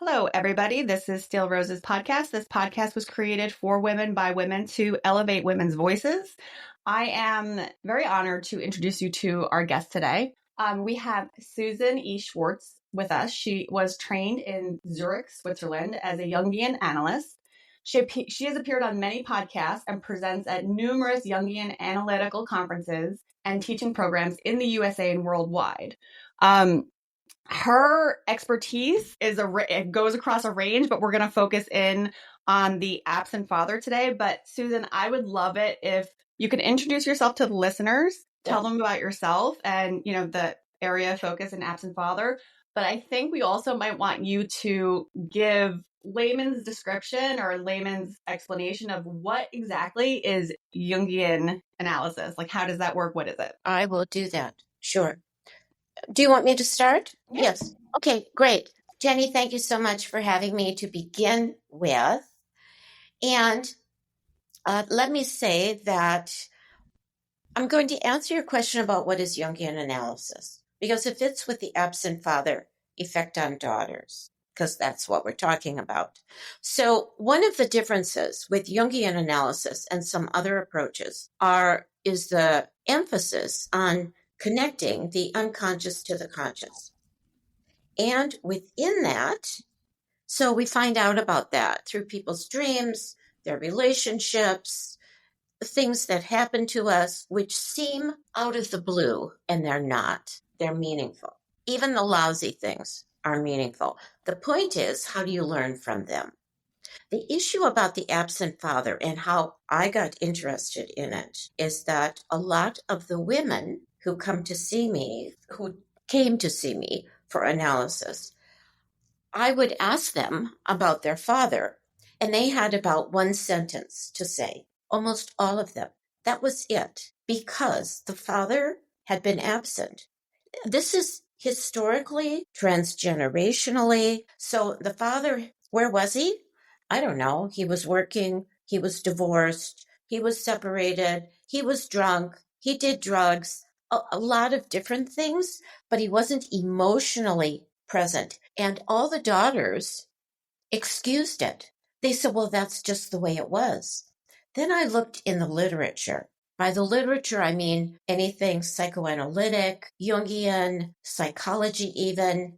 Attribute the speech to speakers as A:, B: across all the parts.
A: Hello, everybody. This is Steel Rose's podcast. This podcast was created for women by women to elevate women's voices. I am very honored to introduce you to our guest today. We have Susan E. Schwartz with us. She was trained in Zurich, Switzerland as a Jungian analyst. She has appeared on many podcasts and presents at numerous Jungian analytical conferences and teaching programs in the USA and worldwide. Her expertise it goes across a range, but we're going to focus in on the absent father today. But Susan, I would love it if you could introduce yourself to the listeners, tell them about yourself and, the area of focus in absent father. But I think we also might want you to give layman's description or layman's explanation of what exactly is Jungian analysis. Like, how does that work? What is it?
B: I will do that. Sure. Do you want me to start?
A: Yeah.
B: Yes. Okay, great. Jenny, thank you so much for having me to begin with. And let me say that I'm going to answer your question about what is Jungian analysis, because it fits with the absent father effect on daughters, because that's what we're talking about. So one of the differences with Jungian analysis and some other approaches is the emphasis on connecting the unconscious to the conscious. And within that, so we find out about that through people's dreams, their relationships, things that happen to us, which seem out of the blue, and they're not. They're meaningful. Even the lousy things are meaningful. The point is, how do you learn from them? The issue about the absent father and how I got interested in it is that a lot of the women who came to see me for analysis, I would ask them about their father, and they had about one sentence to say, almost all of them. That was it, because the father had been absent. This is historically, transgenerationally. So the father, where was he? I don't know. He was working. He was divorced. He was separated. He was drunk. He did drugs, a lot of different things, but he wasn't emotionally present. And all the daughters excused it. They said, well, that's just the way it was. Then I looked in the literature. By the literature, I mean anything psychoanalytic, Jungian, psychology even.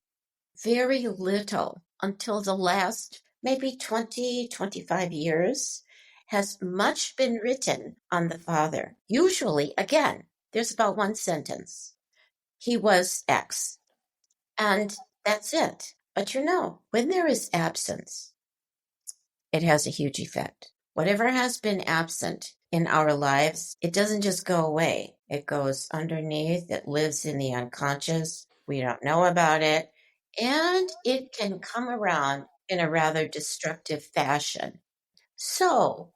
B: Very little until the last maybe 20, 25 years has much been written on the father. Usually, again, there's about one sentence. He was X. And that's it. But when there is absence, it has a huge effect. Whatever has been absent in our lives, it doesn't just go away. It goes underneath. It lives in the unconscious. We don't know about it. And it can come around in a rather destructive fashion. So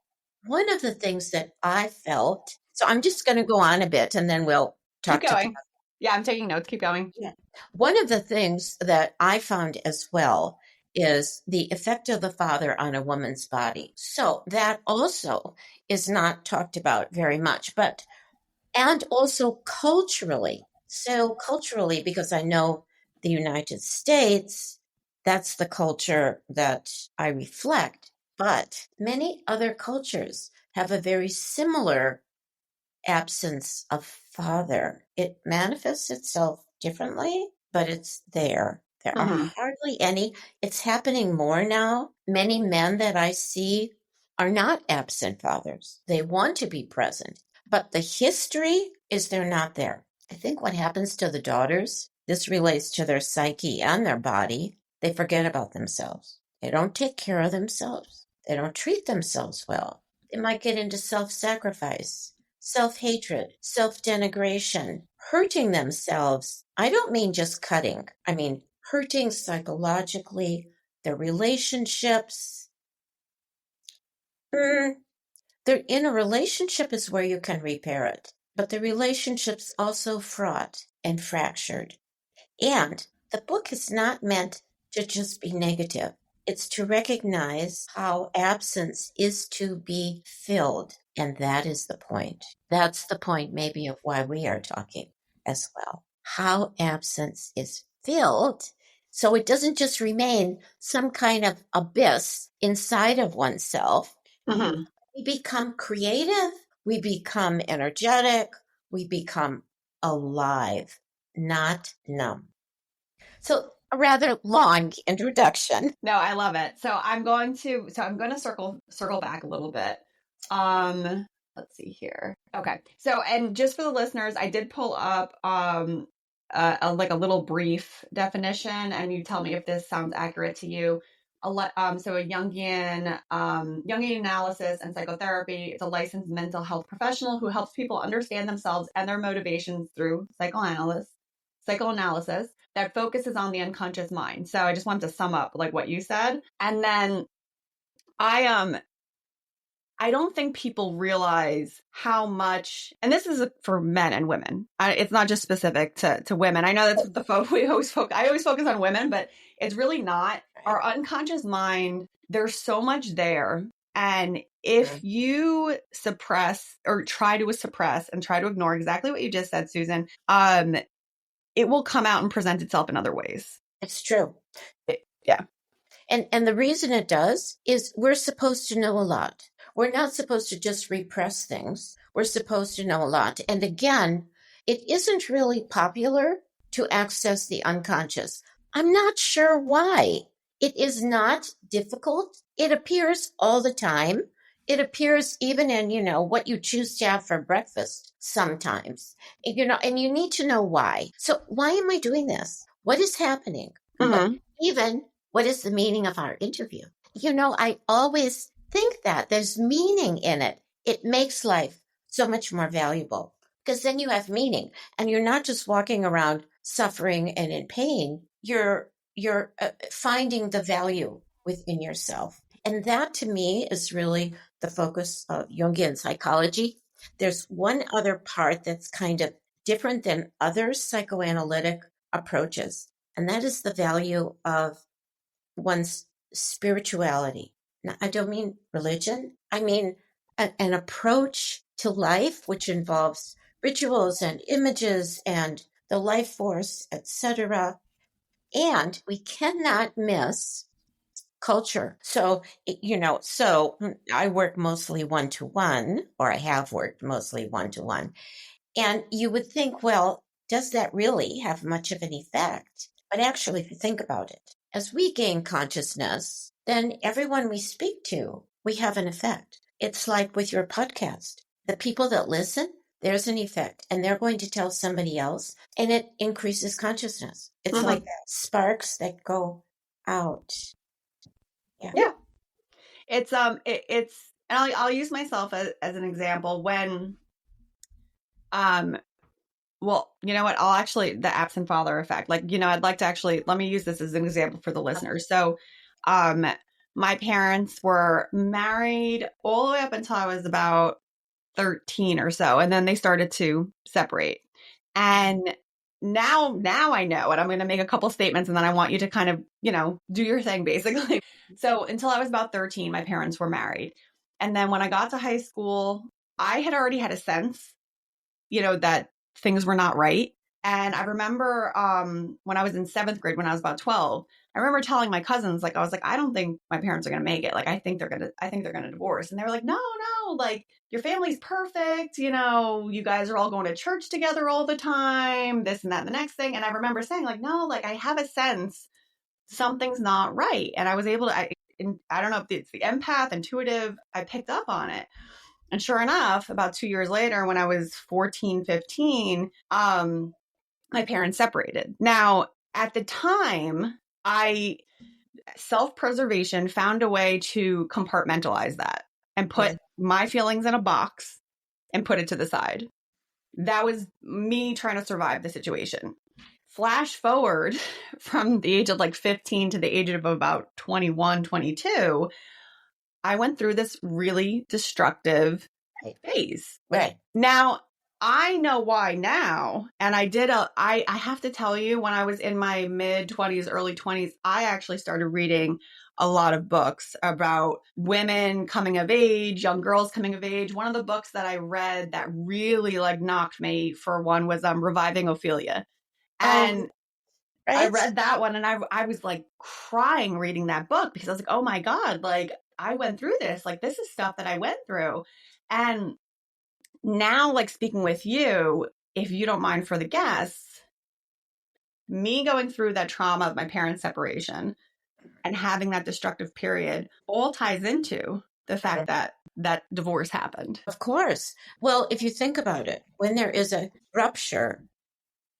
B: one of the things that I felt, so I'm just going to go on a bit and then we'll talk.
A: Keep going. Yeah, I'm taking notes. Keep going.
B: Yeah. One of the things that I found as well is the effect of the father on a woman's body. So that also is not talked about very much, and also culturally. So culturally, because I know the United States, that's the culture that I reflect, but many other cultures have a very similar absence of father. It manifests itself differently, but it's there. There are hardly any. It's happening more now. Many men that I see are not absent fathers. They want to be present, but the history is they're not there. I think what happens to the daughters, this relates to their psyche and their body. They forget about themselves. They don't take care of themselves. They don't treat themselves well. They might get into self-sacrifice, self-hatred, self-denigration, hurting themselves. I don't mean just cutting. I mean hurting psychologically, their relationships. They're in a relationship is where you can repair it, but the relationship's also fraught and fractured. And the book is not meant to just be negative. It's to recognize how absence is to be filled. And that is the point. That's the point maybe of why we are talking as well. How absence is filled So it doesn't just remain some kind of abyss inside of oneself.
A: Mm-hmm.
B: We become creative, we become energetic, we become alive, not numb. So a rather long introduction.
A: No, I love it. So I'm going to circle back a little bit. Let's see here. Okay. So, and just for the listeners, I did pull up like a little brief definition, and you tell me if this sounds accurate to you. So a Jungian analysis and psychotherapy. It's a licensed mental health professional who helps people understand themselves and their motivations through psychoanalysis that focuses on the unconscious mind. So I just wanted to sum up like what you said. And then I don't think people realize how much, and this is for men and women. It's not just specific to women. I know that's what I always focus on women, but it's really not. Our unconscious mind, there's so much there. And if you suppress or try to suppress and try to ignore exactly what you just said, Susan, it will come out and present itself in other ways.
B: It's true.
A: Yeah.
B: And the reason it does is we're supposed to know a lot. We're not supposed to just repress things. We're supposed to know a lot. And again, it isn't really popular to access the unconscious. I'm not sure why. It is not difficult. It appears all the time. It appears even in, what you choose to have for breakfast sometimes, and you need to know why. So why am I doing this? What is happening?
A: Mm-hmm.
B: Even what is the meaning of our interview? I always think that there's meaning in it. It makes life so much more valuable because then you have meaning and you're not just walking around suffering and in pain. You're finding the value within yourself. And that to me is really the focus of Jungian psychology. There's one other part that's kind of different than other psychoanalytic approaches, and that is the value of one's spirituality. Now, I don't mean religion. I mean an approach to life which involves rituals and images and the life force, etc. And we cannot miss culture. So I work mostly one-to-one, or I have worked mostly one-to-one. And you would think, well, does that really have much of an effect? But actually, if you think about it, as we gain consciousness, then everyone we speak to, we have an effect. It's like with your podcast. The people that listen, there's an effect, and they're going to tell somebody else, and it increases consciousness. It's like sparks that go out.
A: Yeah. It's and I'll use myself as an example when well, you know what? I'll actually the absent father effect. Like, I'd like to actually let me use this as an example for the listeners. So my parents were married all the way up until I was about 13 or so, and then they started to separate. And now I know, and I'm going to make a couple statements, and then I want you to kind of, do your thing, basically. So until I was about 13, my parents were married. And then when I got to high school, I had already had a sense, that things were not right. And I remember when I was in 7th grade, when I was about 12, I remember telling my cousins, I was like, I don't think my parents are going to make it. I think they're going to divorce. And they were like, no, your family's perfect. You guys are all going to church together all the time, this and that, and the next thing. And I remember saying no, I have a sense something's not right. And I was able to, I don't know if it's the empath, intuitive, I picked up on it. And sure enough, about 2 years later, when I was 14, 15, my parents separated. Now, at the time, self-preservation found a way to compartmentalize that and put my feelings in a box and put it to the side. That was me trying to survive the situation. Flash forward from the age of 15 to the age of about 21, 22, I went through this really destructive phase.
B: Right.
A: Now, I know why now. And I have to tell you, when I was in my mid 20s, early 20s, I actually started reading a lot of books about women coming of age, young girls coming of age. One of the books that I read that really knocked me for one was Reviving Ophelia. And I
B: right?
A: read that one and I was like crying reading that book because I was like, oh my God, like I went through this. Like this is stuff that I went through. And now, like speaking with you, if you don't mind for the guests, me going through that trauma of my parents' separation and having that destructive period all ties into the fact that that divorce happened.
B: Of course. Well, if you think about it, when there is a rupture,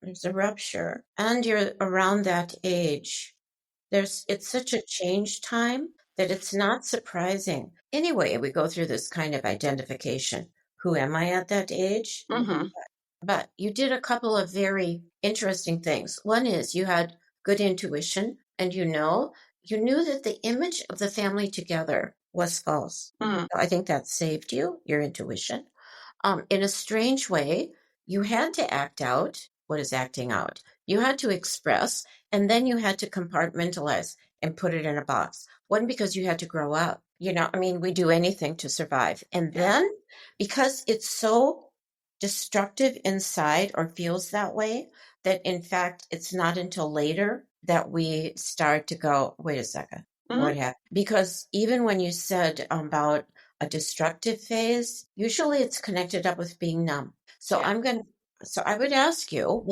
B: there's a rupture, and you're around that age, it's such a change time that it's not surprising. Anyway, we go through this kind of identification. Who am I at that age?
A: Mm-hmm.
B: But you did a couple of very interesting things. One is you had good intuition, and you knew that the image of the family together was false.
A: Mm-hmm.
B: I think that saved you, your intuition. In a strange way, you had to act out. What is acting out? You had to express, and then you had to compartmentalize and put it in a box. One, because you had to grow up. I mean, we do anything to survive. And then, because it's so destructive inside or feels that way, that in fact, it's not until later that we start to go, wait a second, what happened? Because even when you said about a destructive phase, usually it's connected up with being numb. So I would ask you,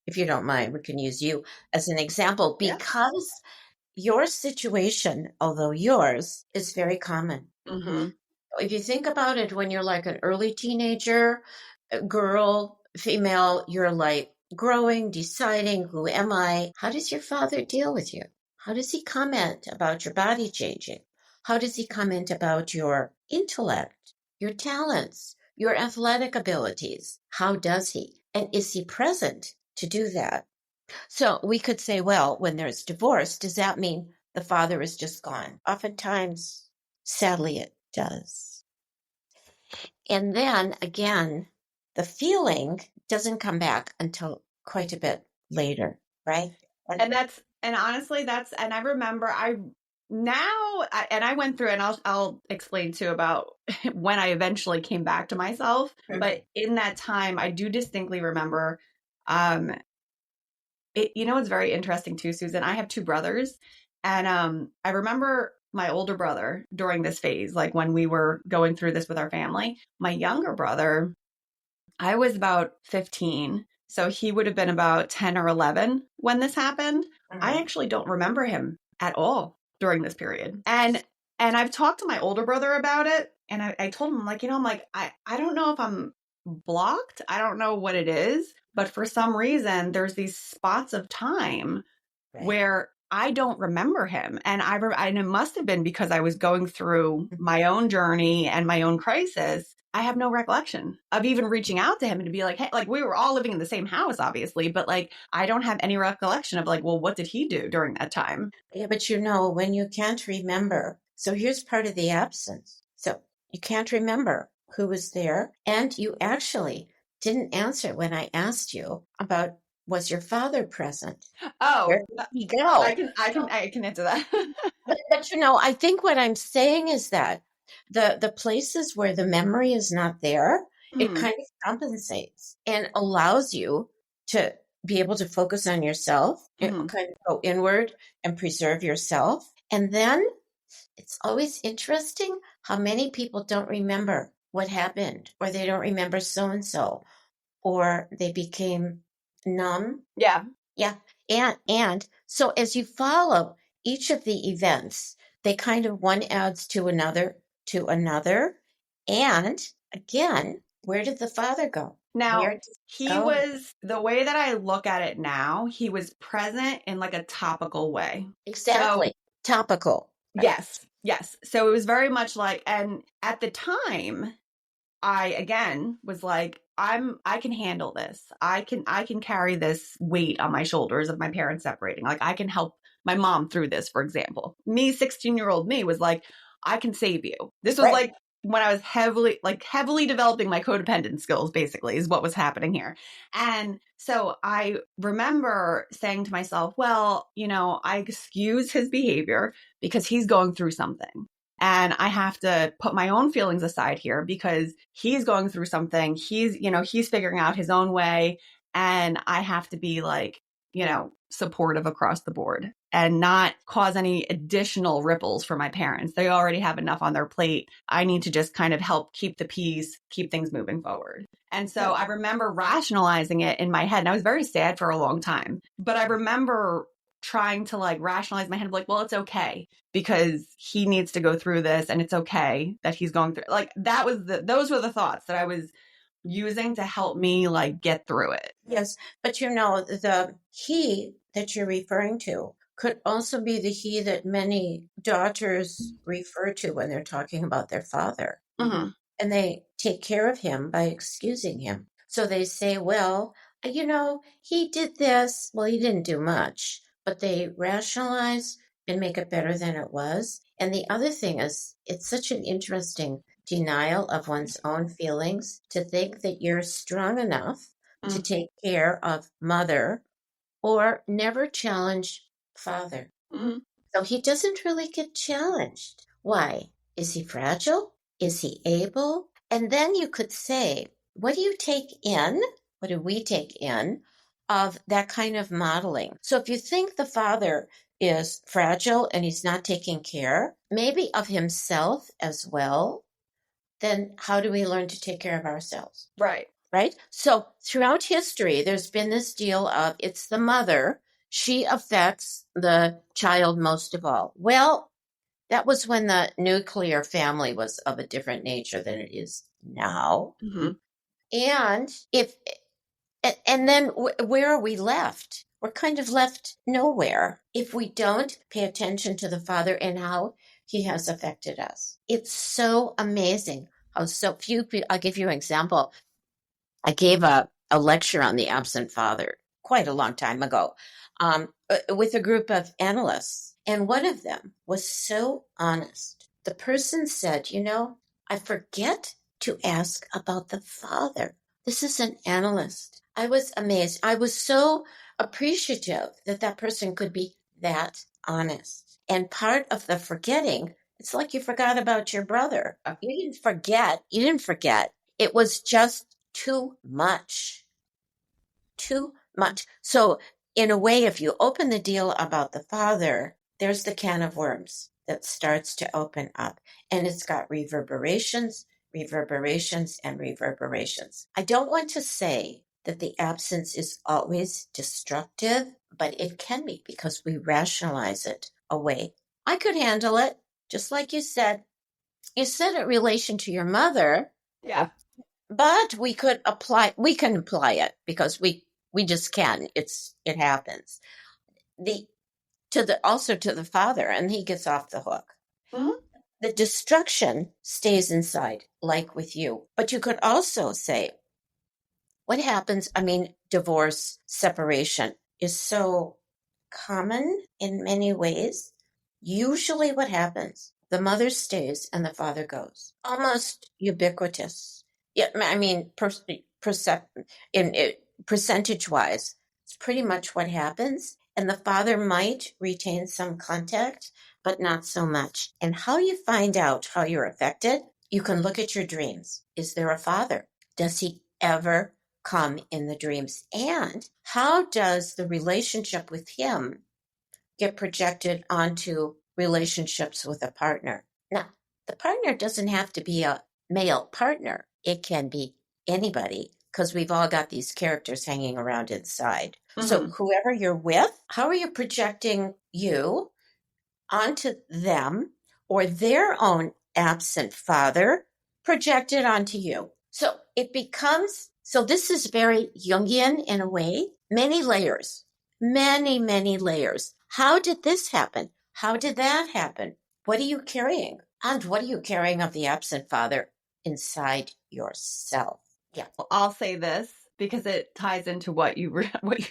B: if you don't mind, we can use you as an example because your situation, although yours, is very common.
A: Mm-hmm.
B: If you think about it, when you're like an early teenager, girl, female, you're like growing, deciding, who am I? How does your father deal with you? How does he comment about your body changing? How does he comment about your intellect, your talents, your athletic abilities? How does he? And is he present to do that? So we could say, well, when there's divorce, does that mean the father is just gone? Oftentimes, sadly, it does. And then again, the feeling doesn't come back until quite a bit later, right?
A: And honestly, and I remember I went through, and I'll explain too about when I eventually came back to myself. But in that time, I do distinctly remember, it's very interesting too, Susan. I have two brothers, and I remember my older brother during this phase, like when we were going through this with our family. My younger brother, I was about 15. So he would have been about 10 or 11 when this happened. I actually don't remember him at all during this period. And I've talked to my older brother about it. And I told him, like, I don't know if I'm blocked. I don't know what it is. But for some reason, there's these spots of time where I don't remember him. And and it must have been because I was going through my own journey and my own crisis. I have no recollection of even reaching out to him and to be like, hey, like we were all living in the same house, obviously, but like, I don't have any recollection of like, well, what did he do during that time?
B: Yeah, but when you can't remember, so here's part of the absence. So you can't remember who was there. And you actually didn't answer when I asked you about, was your father present?
A: Oh,
B: where did he go?
A: I can answer that.
B: but I think what I'm saying is that the places where the memory is not there, it kind of compensates and allows you to be able to focus on yourself, kind of go inward and preserve yourself. And then it's always interesting how many people don't remember what happened, or they don't remember so-and-so, or they became numb.
A: Yeah.
B: Yeah. And so as you follow each of the events, they kind of one adds to another. And again, where did the father go?
A: Now, was, the way that I look at it now, he was present in like a topical way.
B: Exactly. So, topical.
A: Yes. Yes. So it was very much like, and at the time, I again was like, I can handle this. I can carry this weight on my shoulders of my parents separating. Like I can help my mom through this, for example. Me, 16-year-old me was like, I can save you. This was like when I was heavily developing my codependent skills, basically, is what was happening here. And so I remember saying to myself, well, I excuse his behavior because he's going through something. And I have to put my own feelings aside here because he's going through something. He's figuring out his own way. And I have to be like, supportive across the board and not cause any additional ripples for my parents. They already have enough on their plate. I need to just kind of help keep the peace, keep things moving forward. And so I remember rationalizing it in my head. And I was very sad for a long time. But I remember trying to rationalize my head, well, it's okay because he needs to go through this and it's okay that he's going through. Those were the thoughts that I was using to help me get through it.
B: Yes, but the he that you're referring to could also be the he that many daughters refer to when they're talking about their father.
A: Mm-hmm.
B: And they take care of him by excusing him. So they say, well, he did this. Well, he didn't do much, but they rationalize and make it better than it was. And the other thing is, it's such an interesting denial of one's own feelings to think that you're strong enough to take care of mother or never challenge father.
A: Mm-hmm.
B: So he doesn't really get challenged. Why? Is he fragile? Is he able? And then you could say, what do you take in? What do we take in of that kind of modeling? So if you think the father is fragile and he's not taking care, maybe of himself as well, then how do we learn to take care of ourselves?
A: Right.
B: Right? So throughout history, there's been this deal of it's the mother. She affects the child most of all. Well, that was when the nuclear family was of a different nature than it is now.
A: Mm-hmm.
B: And then where are we left? We're kind of left nowhere if we don't pay attention to the father and how he has affected us. It's so amazing how so few people. I'll give you an example. I gave a lecture on the absent father quite a long time ago with a group of analysts. And one of them was so honest. The person said, I forget to ask about the father. This is an analyst. I was amazed. I was so appreciative that person could be that honest. And part of the forgetting, it's like you forgot about your brother. You didn't forget. It was just too much. Too much. So in a way, if you open the deal about the father, there's the can of worms that starts to open up. And it's got reverberations, and reverberations. I don't want to say that the absence is always destructive, but it can be because we rationalize it away. I could handle it, just like you said. You said in relation to your mother.
A: Yeah.
B: But we can apply it because we just can. It happens. Also to the father, and he gets off the hook.
A: Mm-hmm.
B: The destruction stays inside, like with you. But you could also say, what happens? Divorce, separation is so common in many ways. Usually what happens, the mother stays and the father goes. Almost ubiquitous. Yeah, percentage-wise, it's pretty much what happens. And the father might retain some contact, but not so much. And how you find out how you're affected, you can look at your dreams. Is there a father? Does he ever come in the dreams? And how does the relationship with him get projected onto relationships with a partner? Now, the partner doesn't have to be a male partner. It can be anybody, because we've all got these characters hanging around inside. Mm-hmm. So whoever you're with, how are you projecting you onto them, or their own absent father projected onto you? So it becomes, this is very Jungian in a way, many layers, many layers. How did this happen? How did that happen? What are you carrying? And what are you carrying of the absent father inside yourself? Yeah.
A: Well, I'll say this because it ties into what you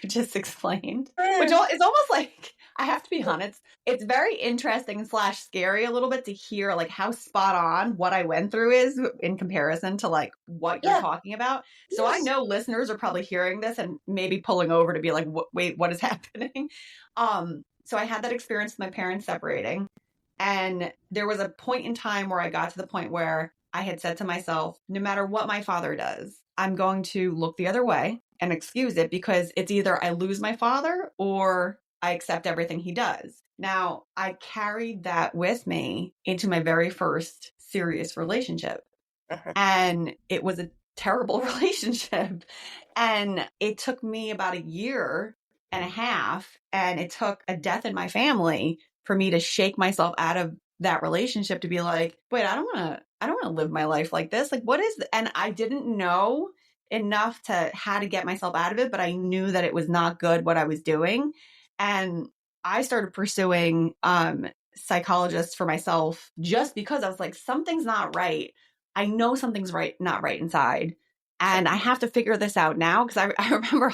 A: just explained, which is almost like, I have to be honest, it's very interesting / scary a little bit to hear how spot on what I went through is in comparison to what you're talking about. So yes. I know listeners are probably hearing this and maybe pulling over to be like, wait, what is happening? So I had that experience with my parents separating. And there was a point in time where I got to the point where I had said to myself, no matter what my father does, I'm going to look the other way and excuse it because it's either I lose my father or I accept everything he does. Now, I carried that with me into my very first serious relationship. And it was a terrible relationship. And it took me about a year and a half, and it took a death in my family for me to shake myself out of that relationship to be like, wait, I don't want to live my life like this. Like, what is and I didn't know enough to how to get myself out of it, but I knew that it was not good what I was doing. And I started pursuing psychologists for myself just because I was like, something's not right. I know something's not right inside. And I have to figure this out now because I remember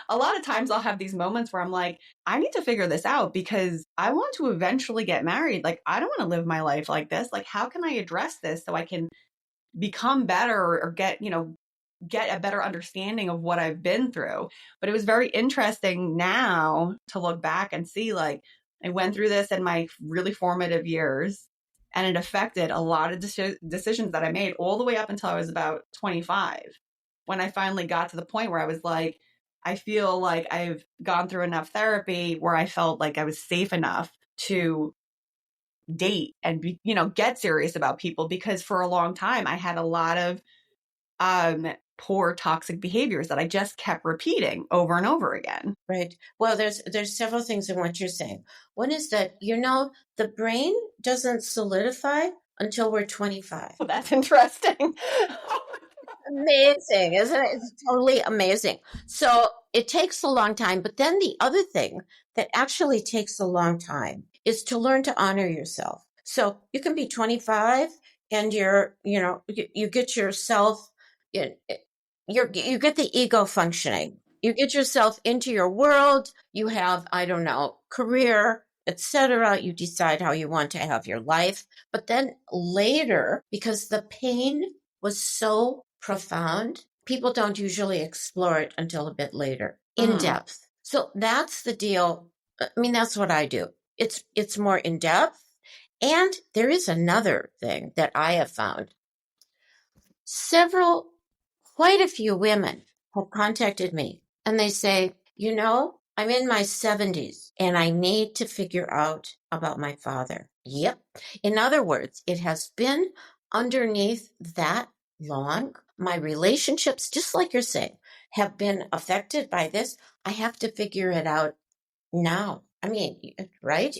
A: a lot of times I'll have these moments where I'm like, I need to figure this out because I want to eventually get married. Like, I don't want to live my life like this. Like, how can I address this so I can become better or get, get a better understanding of what I've been through. But it was very interesting now to look back and see, like, I went through this in my really formative years and it affected a lot of decisions that I made all the way up until I was about 25. When I finally got to the point where I was like, I feel like I've gone through enough therapy where I felt like I was safe enough to date and be, get serious about people, because for a long time I had a lot of poor toxic behaviors that I just kept repeating over and over again.
B: Right. Well, there's several things in what you're saying. One is that, the brain doesn't solidify until we're 25.
A: Oh, that's interesting.
B: Amazing, isn't it? It's totally amazing. So it takes a long time. But then the other thing that actually takes a long time is to learn to honor yourself. So you can be 25 and you get yourself, you get the ego functioning. You get yourself into your world. You have, I don't know, career, etc. You decide how you want to have your life. But then later, because the pain was so profound, people don't usually explore it until a bit later, in depth. So that's the deal. I mean, that's what I do. It's more in depth. And there is another thing that I have found. Quite a few women have contacted me and they say, I'm in my 70s and I need to figure out about my father. Yep. In other words, it has been underneath that long. My relationships, just like you're saying, have been affected by this. I have to figure it out now. I mean, right?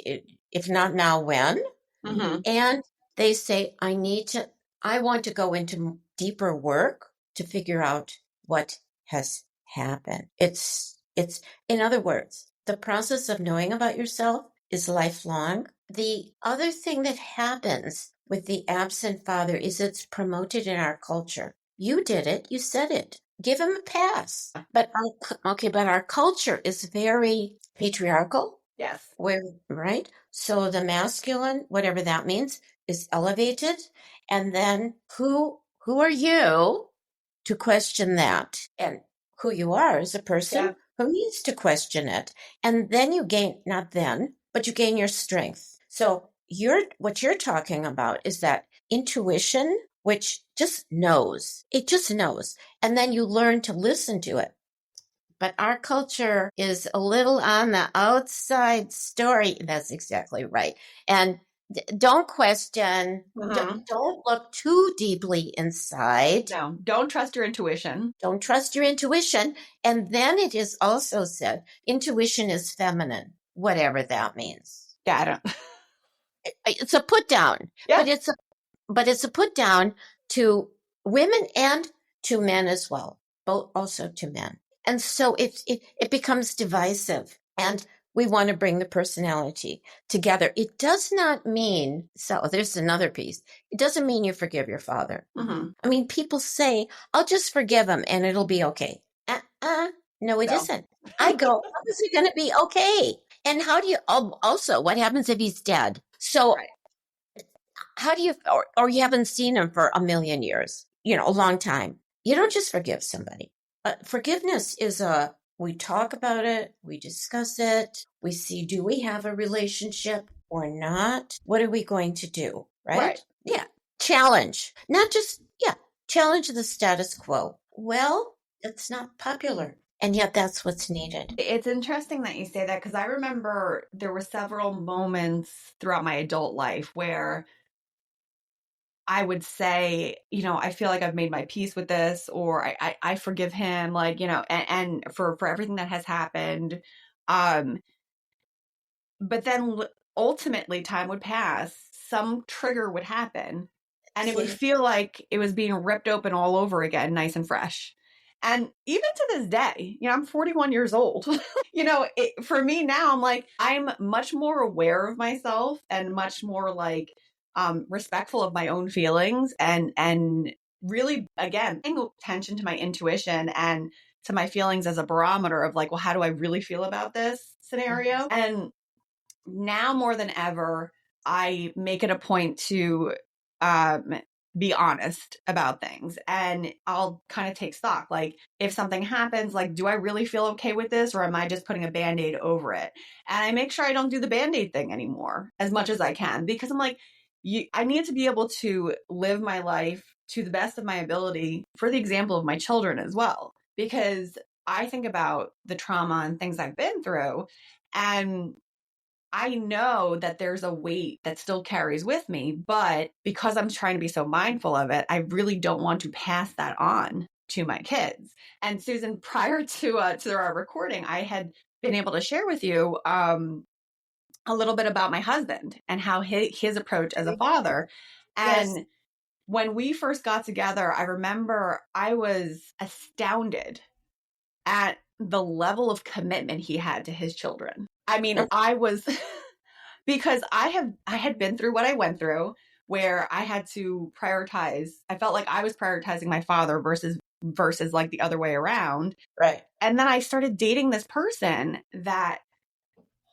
B: If not now, when?
A: Mm-hmm.
B: And they say, I want to go into deeper work to figure out what has happened. It's, in other words, the process of knowing about yourself is lifelong. The other thing that happens with the absent father is it's promoted in our culture. You did it. You said it. Give him a pass. But our culture is very patriarchal.
A: Yes.
B: Right? So the masculine, whatever that means, is elevated. And then who are you to question that? And who you are as a person who needs to question it. And then you gain, not then, but you gain your strength. So what you're talking about is that intuition, which just knows. It just knows. And then you learn to listen to it. But our culture is a little on the outside story. That's exactly right. And don't question, don't look too deeply inside.
A: No, don't trust your intuition.
B: Don't trust your intuition. And then it is also said, intuition is feminine, whatever that means.
A: Yeah, I don't.
B: It's a put down, but it's a put down to women and to men as well, both also to men. And so it becomes divisive, and we want to bring the personality together. It does not mean, so there's another piece. It doesn't mean you forgive your father.
A: Mm-hmm.
B: I mean, people say, I'll just forgive him and it'll be okay. No, it isn't. I go, how is it going to be okay? And how do you, also, what happens if he's dead? So how do you, or you haven't seen him for a million years, a long time. You don't just forgive somebody. Forgiveness is we talk about it, we discuss it, we see, do we have a relationship or not? What are we going to do? Right? Yeah. Challenge. Not just, challenge the status quo. Well, it's not popular. And yet that's what's needed.
A: It's interesting that you say that, because I remember there were several moments throughout my adult life where I would say, I feel like I've made my peace with this, or I forgive him, like, and for everything that has happened. Um, but then ultimately time would pass, some trigger would happen, and it would feel like it was being ripped open all over again, nice and fresh. And even to this day, I'm 41 years old. For me now, I'm like, I'm much more aware of myself and much more like respectful of my own feelings, and really, again, paying attention to my intuition and to my feelings as a barometer of like, well, how do I really feel about this scenario? And now more than ever, I make it a point to um, be honest about things, and I'll kind of take stock. Like, if something happens, like, do I really feel okay with this, or am I just putting a band-aid over it? And I make sure I don't do the band-aid thing anymore as much as I can, because I'm like, I need to be able to live my life to the best of my ability for the example of my children as well. Because I think about the trauma and things I've been through, and I know that there's a weight that still carries with me, but because I'm trying to be so mindful of it, I really don't want to pass that on to my kids. And Susan, prior to our recording, I had been able to share with you a little bit about my husband and how his approach as a father. And yes, when we first got together, I remember I was astounded at the level of commitment he had to his children. I mean, I was because I had been through what I went through, where I had to prioritize. I felt like I was prioritizing my father versus like the other way around.
B: Right.
A: And then I started dating this person that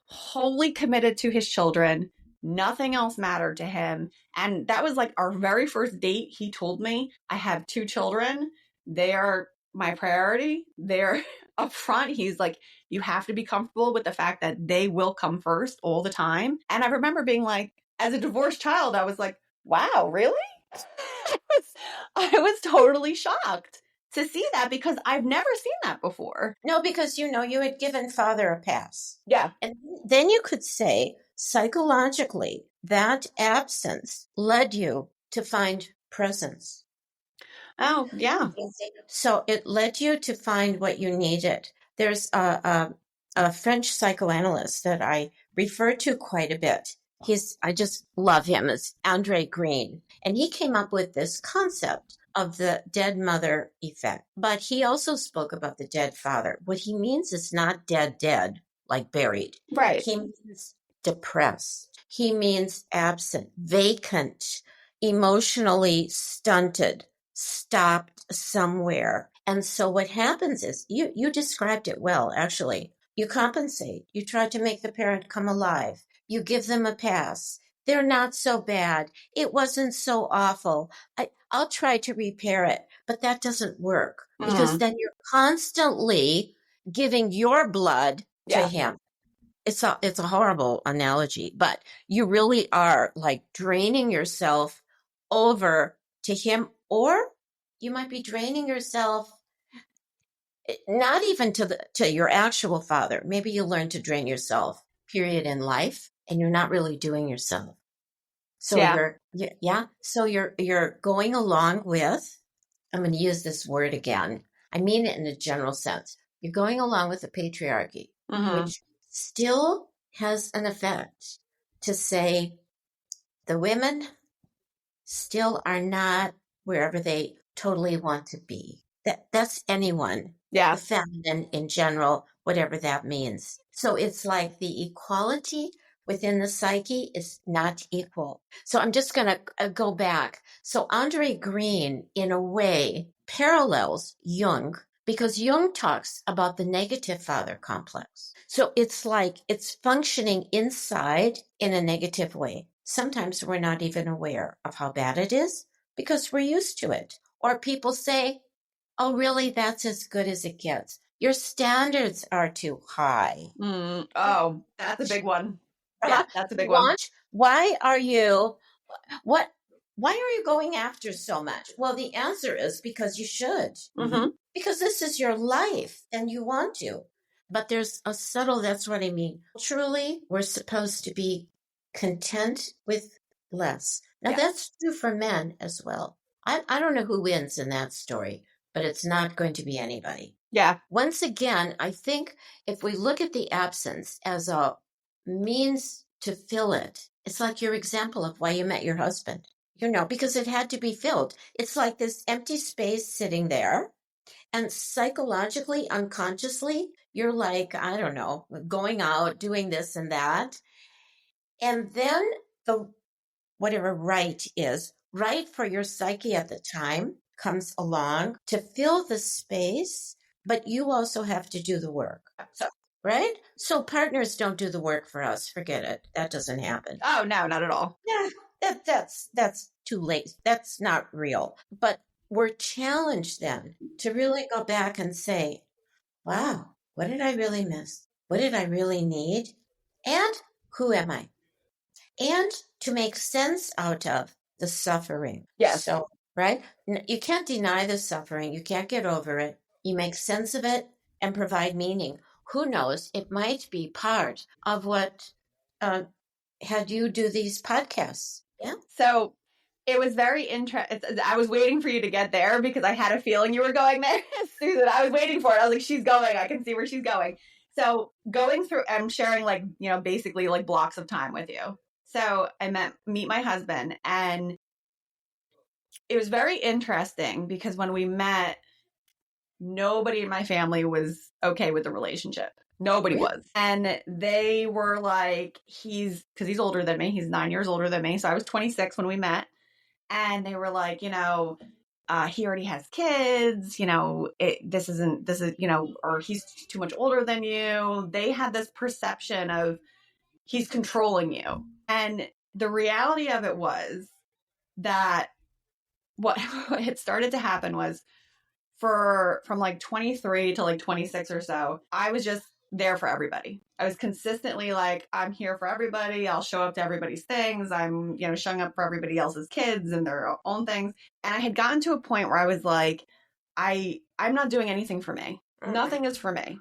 A: wholly committed to his children. Nothing else mattered to him. And that was like our very first date. He told me, I have 2 children. They are my priority. They're up front. He's like, you have to be comfortable with the fact that they will come first all the time. And I remember being like, as a divorced child, I was like, wow, really? I was totally shocked to see that, because I've never seen that before.
B: No, because you had given father a pass.
A: Yeah.
B: And then you could say psychologically that absence led you to find presence.
A: Oh, yeah.
B: So it led you to find what you needed. There's a French psychoanalyst that I refer to quite a bit. I just love him. It's Andre Green. And he came up with this concept of the dead mother effect. But he also spoke about the dead father. What he means is not dead, like buried.
A: Right.
B: He means depressed. He means absent, vacant, emotionally stunted, stopped somewhere. And so what happens is, you described it well, actually. You compensate. You try to make the parent come alive. You give them a pass. They're not so bad. It wasn't so awful. I'll try to repair it. But that doesn't work, because then you're constantly giving your blood to him. It's a horrible analogy, but you really are like draining yourself over to him, or you might be draining yourself not even to your actual father. Maybe you learn to drain yourself, period, in life, and you're not really doing yourself. So so you're going along with, I'm going to use this word again. I mean it in a general sense. You're going along with the patriarchy, which still has an effect to say the women still are not wherever they totally want to be. That's anyone.
A: Yeah.
B: The feminine in general, whatever that means. So it's like the equality within the psyche is not equal. So I'm just going to go back. So Andre Green, in a way, parallels Jung, because Jung talks about the negative father complex. So it's like it's functioning inside in a negative way. Sometimes we're not even aware of how bad it is because we're used to it. Or people say, oh, really, that's as good as it gets. Your standards are too high.
A: Oh, that's a big one. Yeah, that's a big one.
B: Why are you going after so much? Well, the answer is because you should. because this is your life and you want to. But there's a subtle, that's what I mean. Truly, we're supposed to be content with less. Now, that's true for men as well. I don't know who wins in that story, but it's not going to be anybody.
A: Yeah.
B: Once again, I think if we look at the absence as a means to fill it, it's like your example of why you met your husband, because it had to be filled. It's like this empty space sitting there. And psychologically, unconsciously, you're like, I don't know, going out, doing this and that. And then the whatever right for your psyche at the time comes along to fill the space, but you also have to do the work. So, right? So partners don't do the work for us. Forget it. That doesn't happen.
A: Oh, no, not at all.
B: Yeah, that's too late. That's not real. But we're challenged then to really go back and say, wow, what did I really miss? What did I really need? And who am I? And to make sense out of the suffering.
A: Yes.
B: So, right? You can't deny the suffering. You can't get over it. You make sense of it and provide meaning. Who knows? It might be part of what had you do these podcasts. Yeah.
A: So it was very interesting. I was waiting for you to get there because I had a feeling you were going there, Susan. I was waiting for it. I was like, she's going. I can see where she's going. So going through, I'm sharing basically like blocks of time with you. So I meet my husband, and it was very interesting because when we met, nobody in my family was okay with the relationship. Nobody was. And they were like, because he's older than me. He's 9 years older than me. So I was 26 when we met. And they were like, he already has kids, or he's too much older than you. They had this perception of he's controlling you. And the reality of it was that what had started to happen was from like 23 to like 26 or so, I was just there for everybody. I was consistently like, I'm here for everybody. I'll show up to everybody's things. I'm, showing up for everybody else's kids and their own things. And I had gotten to a point where I was like, I'm not doing anything for me. Nothing is for me.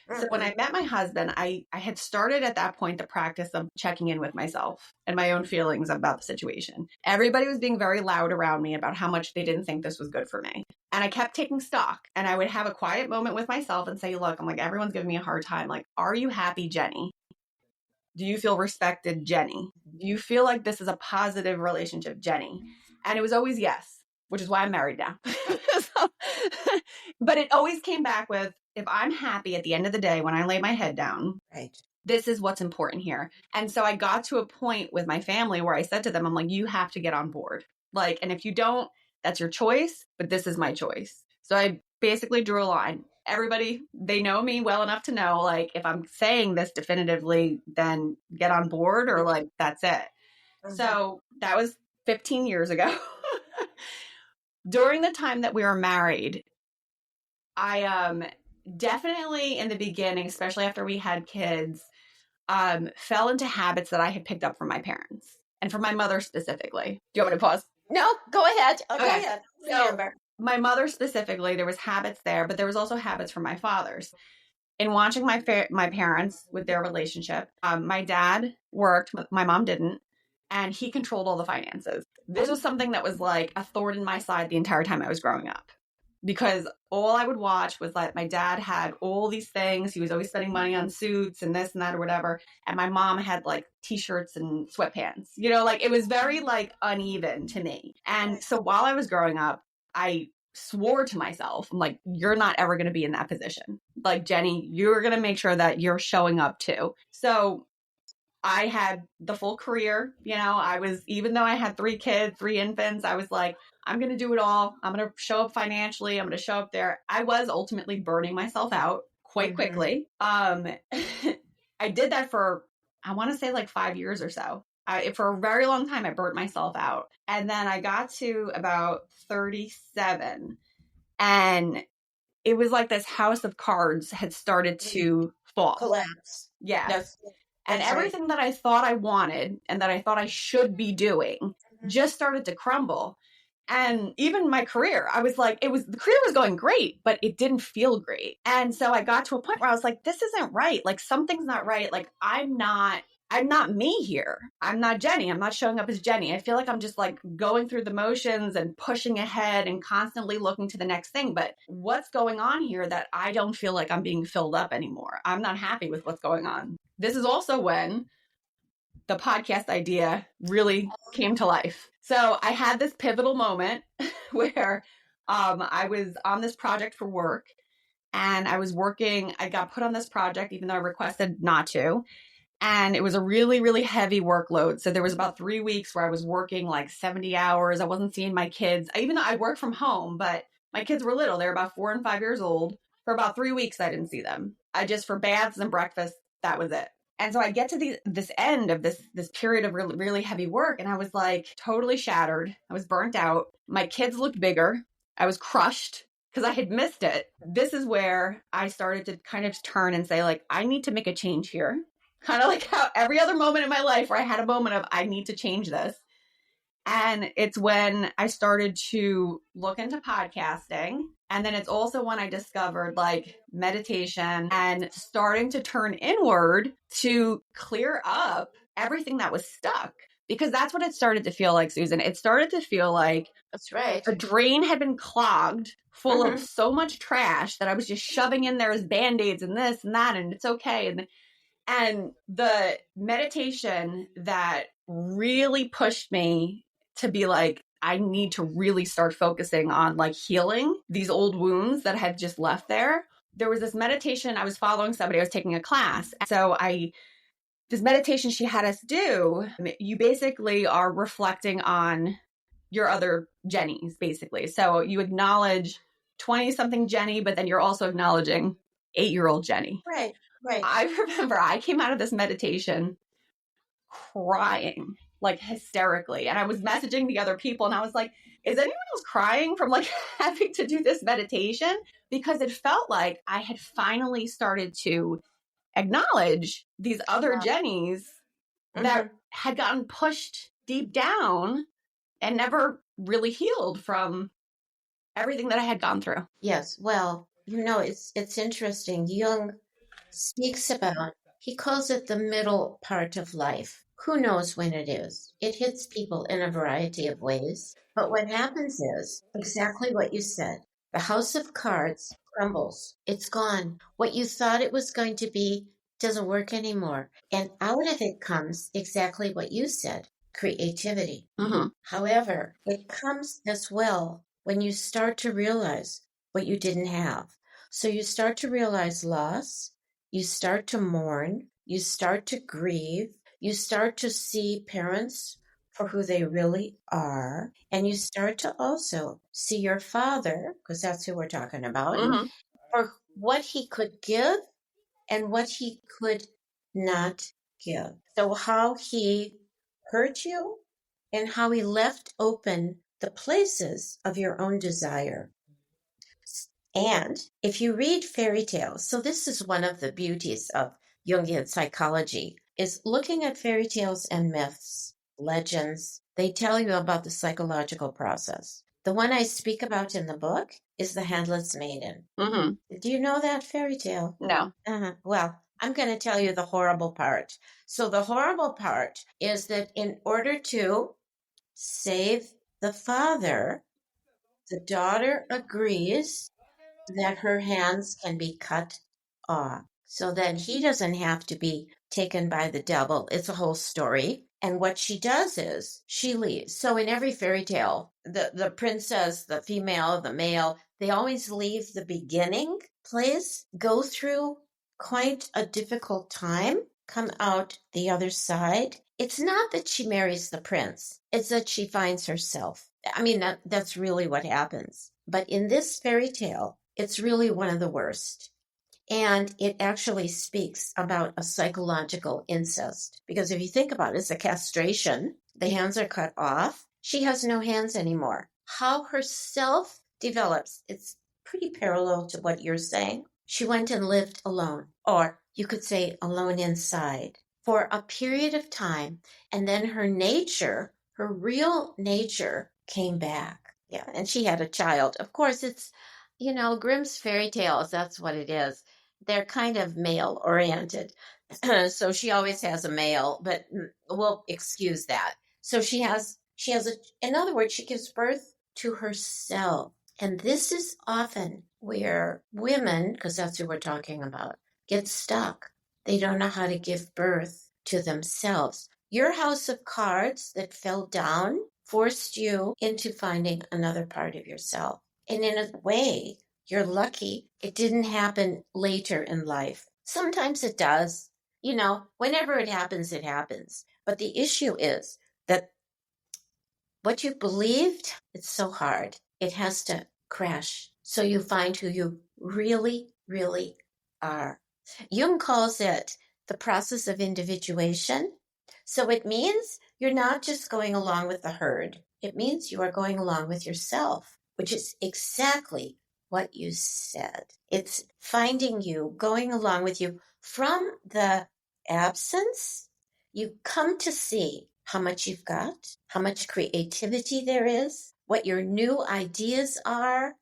A: So when I met my husband, I had started at that point the practice of checking in with myself and my own feelings about the situation. Everybody was being very loud around me about how much they didn't think this was good for me. And I kept taking stock, and I would have a quiet moment with myself and say, look, I'm like, everyone's giving me a hard time. Like, are you happy, Jenny? Do you feel respected, Jenny? Do you feel like this is a positive relationship, Jenny? And it was always yes, which is why I'm married now. But it always came back with, if I'm happy at the end of the day when I lay my head down,
B: right,
A: this is what's important here. And so I got to a point with my family where I said to them, I'm like, you have to get on board. Like, and if you don't, that's your choice, but this is my choice. So I basically drew a line. Everybody, they know me well enough to know, like, if I'm saying this definitively, then get on board, or like, that's it. So that was 15 years ago. During the time that we were married, I definitely in the beginning, especially after we had kids, fell into habits that I had picked up from my parents and from my mother specifically. Do you want me to pause?
B: No, go ahead. Go ahead.
A: So, my mother specifically, there was habits there, but there was also habits from my father's. In watching my parents with their relationship, my dad worked, my mom didn't, and he controlled all the finances. This was something that was like a thorn in my side the entire time I was growing up, because all I would watch was like my dad had all these things. He was always spending money on suits and this and that or whatever. And my mom had like t-shirts and sweatpants, like it was very like uneven to me. And so while I was growing up, I swore to myself, I'm like, you're not ever going to be in that position. Like, Jenny, you're going to make sure that you're showing up too. So I had the full career, I was, even though I had 3 kids, 3 infants, I was like, I'm going to do it all. I'm going to show up financially. I'm going to show up there. I was ultimately burning myself out quite quickly. I did that for, I want to say like 5 years or so. For a very long time, I burnt myself out. And then I got to about 37, and it was like this house of cards had started to fall.
B: Collapse.
A: Yeah.
B: That's
A: and everything right. that I thought I wanted and that I thought I should be doing just started to crumble. And even my career, I was like, the career was going great, but it didn't feel great. And so I got to a point where I was like, this isn't right. Like something's not right. Like I'm not me here. I'm not Jenny. I'm not showing up as Jenny. I feel like I'm just like going through the motions and pushing ahead and constantly looking to the next thing. But what's going on here that I don't feel like I'm being filled up anymore? I'm not happy with what's going on. This is also when the podcast idea really came to life. So I had this pivotal moment where I was on this project for work, and I got put on this project even though I requested not to. And it was a really, really heavy workload. So there was about 3 weeks where I was working like 70 hours. I wasn't seeing my kids, even though I worked from home, but my kids were little. They were about 4 and 5 years old. For about 3 weeks, I didn't see them. For baths and breakfast, that was it. And so I get to this end of this period of really, really heavy work, and I was like totally shattered. I was burnt out. My kids looked bigger. I was crushed because I had missed it. This is where I started to kind of turn and say, like, I need to make a change here. Kind of like how every other moment in my life where I had a moment of, I need to change this. And it's when I started to look into podcasting. And then it's also when I discovered like meditation and starting to turn inward to clear up everything that was stuck. Because that's what it started to feel like, Susan. It started to feel like
B: That's right.
A: a drain had been clogged full of so much trash that I was just shoving in there as Band-Aids and this and that, and it's okay. And the meditation that really pushed me to be like, I need to really start focusing on like healing these old wounds that had just left there. There was this meditation. I was following somebody, I was taking a class. So this meditation she had us do, you basically are reflecting on your other Jennies, basically. So you acknowledge 20 something Jenny, but then you're also acknowledging 8-year-old Jenny.
B: Right. Right.
A: I remember I came out of this meditation crying, like hysterically. And I was messaging the other people and I was like, is anyone else crying from like having to do this meditation? Because it felt like I had finally started to acknowledge these other Jennies that had gotten pushed deep down and never really healed from everything that I had gone through.
B: Yes. Well, it's interesting. Jung speaks about, he calls it the middle part of life. Who knows when it is? It hits people in a variety of ways. But what happens is exactly what you said. The house of cards crumbles. It's gone. What you thought it was going to be doesn't work anymore. And out of it comes exactly what you said, creativity. However, it comes as well when you start to realize what you didn't have. So you start to realize loss. You start to mourn, you start to grieve, you start to see parents for who they really are, and you start to also see your father, because that's who we're talking about, for what he could give and what he could not give. So how he hurt you and how he left open the places of your own desire. And if you read fairy tales, so this is one of the beauties of Jungian psychology, is looking at fairy tales and myths, legends. They tell you about the psychological process. The one I speak about in the book is the Handless Maiden. Do you know that fairy tale?
A: No.
B: Well, I'm going to tell you the horrible part. So the horrible part is that in order to save the father, the daughter agrees that her hands can be cut off so that he doesn't have to be taken by the devil. It's a whole story. And what she does is she leaves. So in every fairy tale, the princess, the female, the male, they always leave the beginning place, go through quite a difficult time, come out the other side. It's not that she marries the prince. It's that she finds herself. I mean, that's really what happens. But in this fairy tale, it's really one of the worst. And it actually speaks about a psychological incest. Because if you think about it, it's a castration. The hands are cut off. She has no hands anymore. How her self develops, it's pretty parallel to what you're saying. She went and lived alone, or you could say alone inside, for a period of time. And then her nature, her real nature, came back. Yeah, and she had a child. Of course, it's, Grimm's fairy tales, that's what it is. They're kind of male oriented. So she always has a male, but we'll excuse that. So in other words, she gives birth to herself. And this is often where women, because that's who we're talking about, get stuck. They don't know how to give birth to themselves. Your house of cards that fell down forced you into finding another part of yourself. And in a way, you're lucky it didn't happen later in life. Sometimes it does. Whenever it happens, it happens. But the issue is that what you believed, it's so hard. It has to crash so you find who you really, really are. Jung calls it the process of individuation. So it means you're not just going along with the herd. It means you are going along with yourself, which is exactly what you said. It's finding you, going along with you from the absence. You come to see how much you've got, how much creativity there is, what your new ideas are,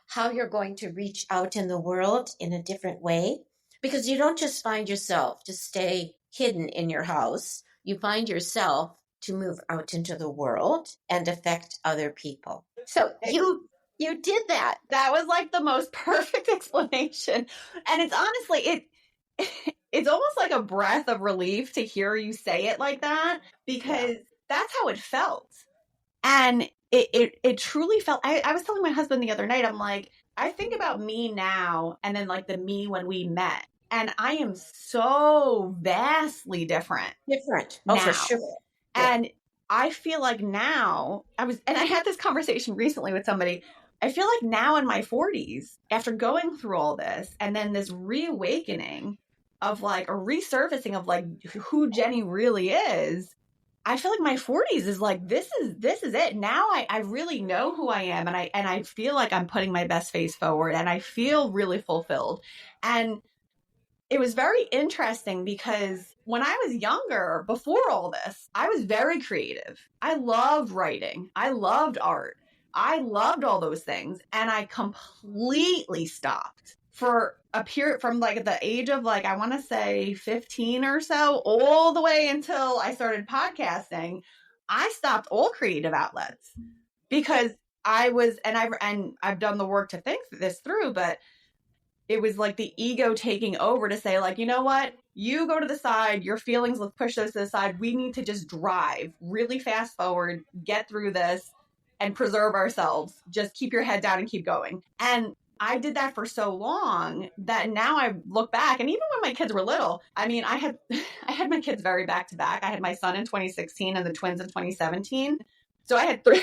B: how you're going to reach out in the world in a different way. Because you don't just find yourself to stay hidden in your house. You find yourself to move out into the world and affect other people. So you did that.
A: That was like the most perfect explanation. And it's honestly, it's almost like a breath of relief to hear you say it like that, because that's how it felt. And it truly felt, I was telling my husband the other night, I'm like, I think about me now and then like the me when we met. And I am so vastly different.
B: Oh,
A: now.
B: for sure.
A: And I feel like now and I had this conversation recently with somebody. I feel like now in my 40s, after going through all this and then this reawakening of like a resurfacing of like who Jenny really is, I feel like my 40s is like, this is it. Now I really know who I am, and I feel like I'm putting my best face forward, and I feel really fulfilled. And it was very interesting because when I was younger, before all this, I was very creative. I loved writing. I loved art. I loved all those things. And I completely stopped for a period from like the age of like, I want to say 15 or so, all the way until I started podcasting. I stopped all creative outlets because I've done the work to think this through, but it was like the ego taking over to say like, you know what, you go to the side, your feelings, let's push those to the side. We need to just drive really fast forward, get through this and preserve ourselves. Just keep your head down and keep going. And I did that for so long that now I look back, and even when my kids were little, I mean, I had my kids very back to back. I had my son in 2016 and the twins in 2017. So I had three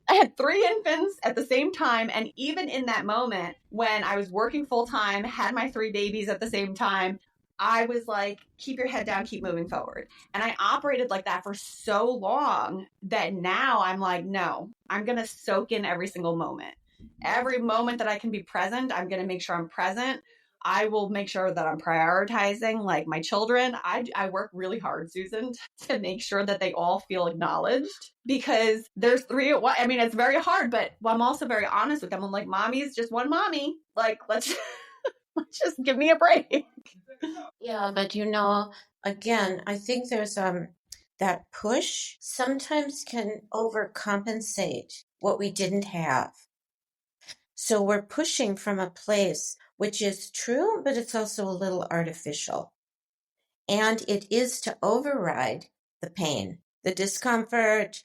A: I had three infants at the same time. And even in that moment when I was working full time, had my three babies at the same time, I was like, keep your head down, keep moving forward. And I operated like that for so long that now I'm like, no, I'm going to soak in every single moment. Every moment that I can be present, I'm going to make sure I'm present. I will make sure that I'm prioritizing like my children. I work really hard, Susan, to make sure that they all feel acknowledged, because there's three at once. I mean, it's very hard, but I'm also very honest with them. I'm like, mommy's just one mommy. Like, let's just give me a break.
B: Yeah, but again, I think there's that push sometimes can overcompensate what we didn't have. So we're pushing from a place which is true, but it's also a little artificial. And it is to override the pain, the discomfort.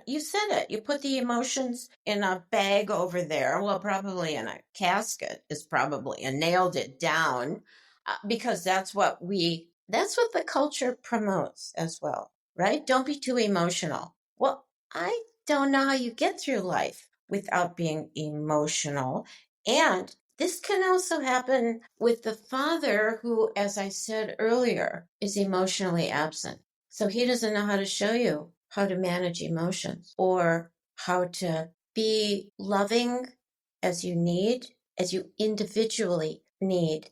B: You said it, you put the emotions in a bag over there. Well, probably in a casket is probably, and nailed it down because that's what the culture promotes as well, right? Don't be too emotional. Well, I don't know how you get through life without being emotional. And this can also happen with the father who, as I said earlier, is emotionally absent. So he doesn't know how to show you how to manage emotions or how to be loving as you need, as you individually need.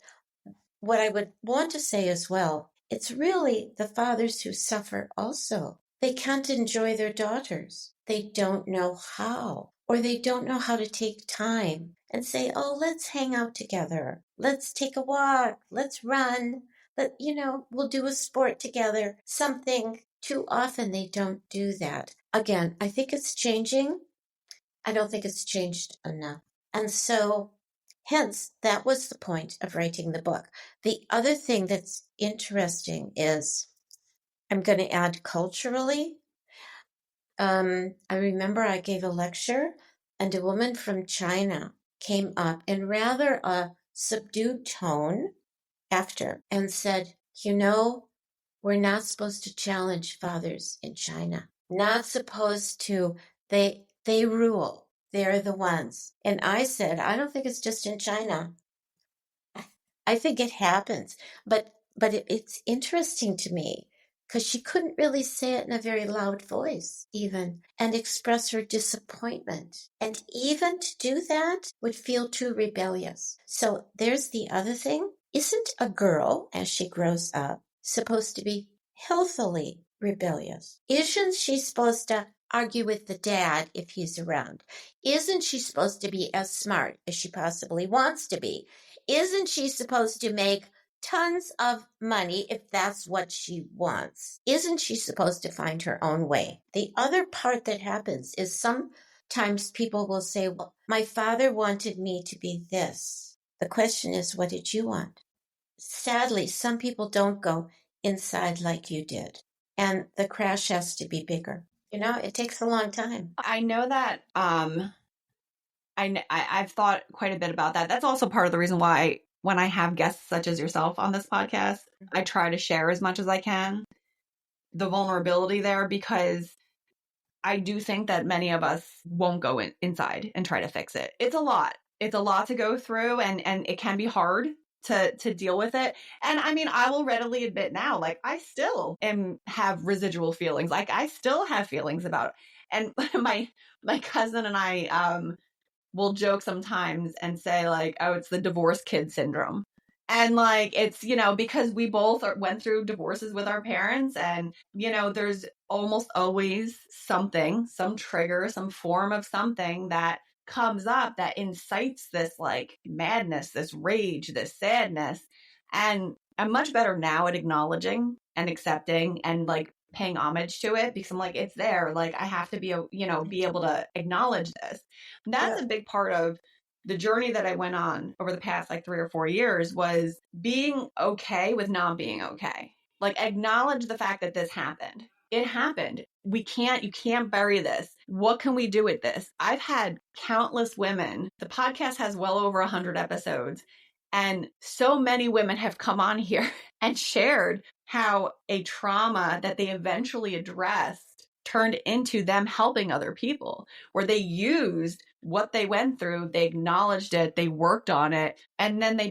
B: What I would want to say as well, it's really the fathers who suffer also. they can't enjoy their daughters. They don't know how, or they don't know how to take time and say, oh, let's hang out together. Let's take a walk. Let's run. We'll do a sport together. Something. Too often they don't do that. Again, I think it's changing. I don't think it's changed enough. And so, hence, that was the point of writing the book. The other thing that's interesting is I'm going to add culturally. I remember I gave a lecture and a woman from China came up in rather a subdued tone after and said, we're not supposed to challenge fathers in China. Not supposed to. They rule. They're the ones. And I said, I don't think it's just in China. I think it happens. But it's interesting to me because she couldn't really say it in a very loud voice even and express her disappointment. And even to do that would feel too rebellious. So there's the other thing. Isn't a girl, as she grows up, supposed to be healthily rebellious? Isn't she supposed to argue with the dad if he's around? Isn't she supposed to be as smart as she possibly wants to be? Isn't she supposed to make tons of money if that's what she wants? Isn't she supposed to find her own way? The other part that happens is sometimes people will say, well, my father wanted me to be this. The question is, what did you want? Sadly, some people don't go inside like you did. And the crash has to be bigger. It takes a long time.
A: I know that I've thought quite a bit about that. That's also part of the reason why when I have guests such as yourself on this podcast, I try to share as much as I can the vulnerability there, because I do think that many of us won't go inside and try to fix it. It's a lot. It's a lot to go through, and it can be hard to deal with it. And I mean, I will readily admit now, like, I still have residual feelings. Like, I still have feelings about it. And my cousin and I will joke sometimes and say, like, oh, it's the divorced kid syndrome. And like, it's, because we both went through divorces with our parents, and, there's almost always some trigger, some form of something that comes up that incites this like madness, this rage, this sadness. And I'm much better now at acknowledging and accepting and like paying homage to it, because I'm like, it's there. Like, I have to be able to acknowledge this. And that's a big part of the journey that I went on over the past like 3 or 4 years, was being okay with not being okay. Like, acknowledge the fact that this happened. It happened. You can't bury this. What can we do with this? I've had countless women. The podcast has well over 100 episodes. And so many women have come on here and shared how a trauma that they eventually addressed turned into them helping other people, where they used what they went through, they acknowledged it, they worked on it, and then they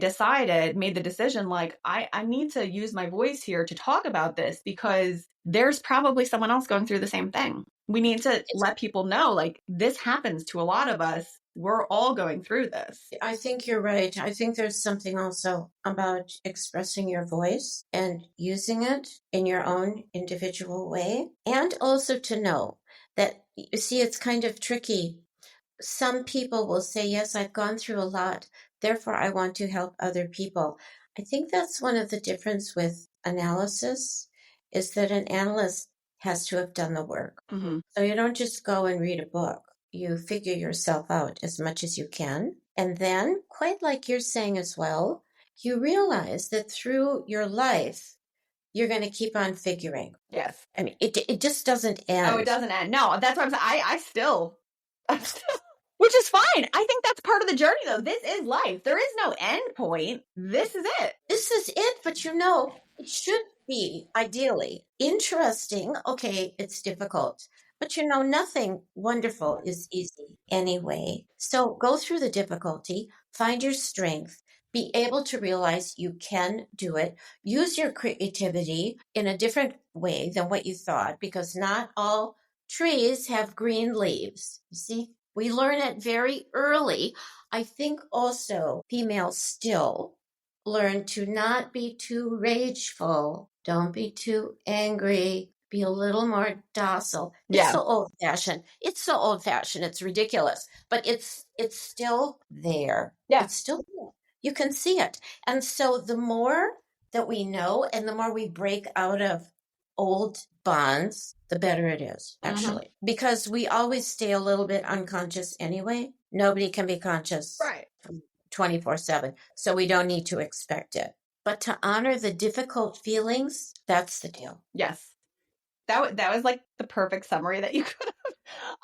A: made the decision, like, I need to use my voice here to talk about this, because there's probably someone else going through the same thing. We need to let people know, like, this happens to a lot of us. We're all going through this.
B: I think you're right. I think there's something also about expressing your voice and using it in your own individual way. And also to know that, you see, it's kind of tricky. Some people will say, yes, I've gone through a lot, therefore I want to help other people. I think that's one of the difference with analysis, is that an analyst has to have done the work.
A: Mm-hmm.
B: So you don't just go and read a book. You figure yourself out as much as you can. And then, quite like you're saying as well, you realize that through your life, you're going to keep on figuring.
A: Yes.
B: I mean, it just doesn't end.
A: Oh, it doesn't end. No, that's what I'm saying. I'm still, which is fine. I think that's part of the journey, though. This is life. There is no end point. This is it.
B: This is it. But it should be ideally interesting. Okay, it's difficult. But nothing wonderful is easy anyway. So go through the difficulty, find your strength, be able to realize you can do it, use your creativity in a different way than what you thought, because not all trees have green leaves. You see, we learn it very early. I think also females still learn to not be too rageful. Don't be too angry. be a little more docile.
A: Yeah.
B: It's so old-fashioned. It's ridiculous, but it's still there.
A: Yeah.
B: It's still there. You can see it. And so the more that we know and the more we break out of old bonds, the better it is, actually. Because we always stay a little bit unconscious anyway. Nobody can be conscious
A: Right.
B: 24/7, so we don't need to expect it. But to honor the difficult feelings, that's the deal.
A: Yes. That was like the perfect summary that you could have.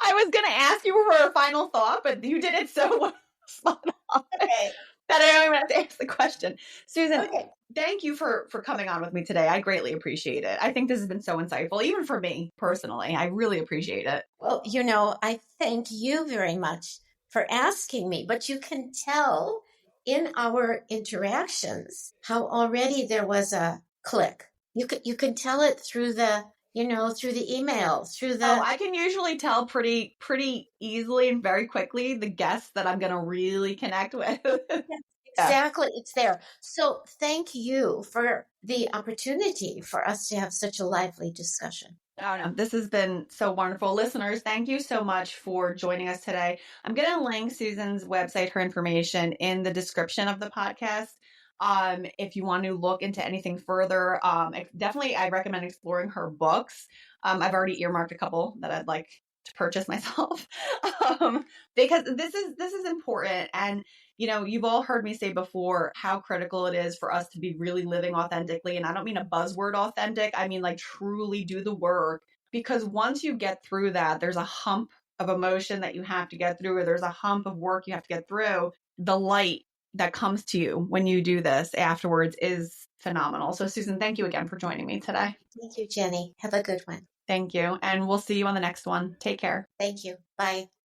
A: I was going to ask you for a final thought, but you did it so well.
B: Okay.
A: That I don't even have to ask the question. Susan, thank you for coming on with me today. I greatly appreciate it. I think this has been so insightful, even for me personally. I really appreciate it.
B: Well, I thank you very much for asking me, but you can tell in our interactions how already there was a click. You can tell it through the through the email, through the...
A: I can usually tell pretty easily and very quickly the guests that I'm going to really connect with.
B: Exactly. It's there. So thank you for the opportunity for us to have such a lively discussion.
A: Oh, no, this has been so wonderful. Listeners, thank you so much for joining us today. I'm going to link Susan's website, her information in the description of the podcast. If you want to look into anything further, definitely I recommend exploring her books. I've already earmarked a couple that I'd like to purchase myself, because this is important. And, you've all heard me say before how critical it is for us to be really living authentically. And I don't mean a buzzword authentic. I mean, like, truly do the work, because once you get through that, there's a hump of emotion that you have to get through, or there's a hump of work you have to get through. The light that comes to you when you do this afterwards is phenomenal. So Susan, thank you again for joining me today.
B: Thank you, Jenny. Have a good one.
A: Thank you. And we'll see you on the next one. Take care.
B: Thank you. Bye.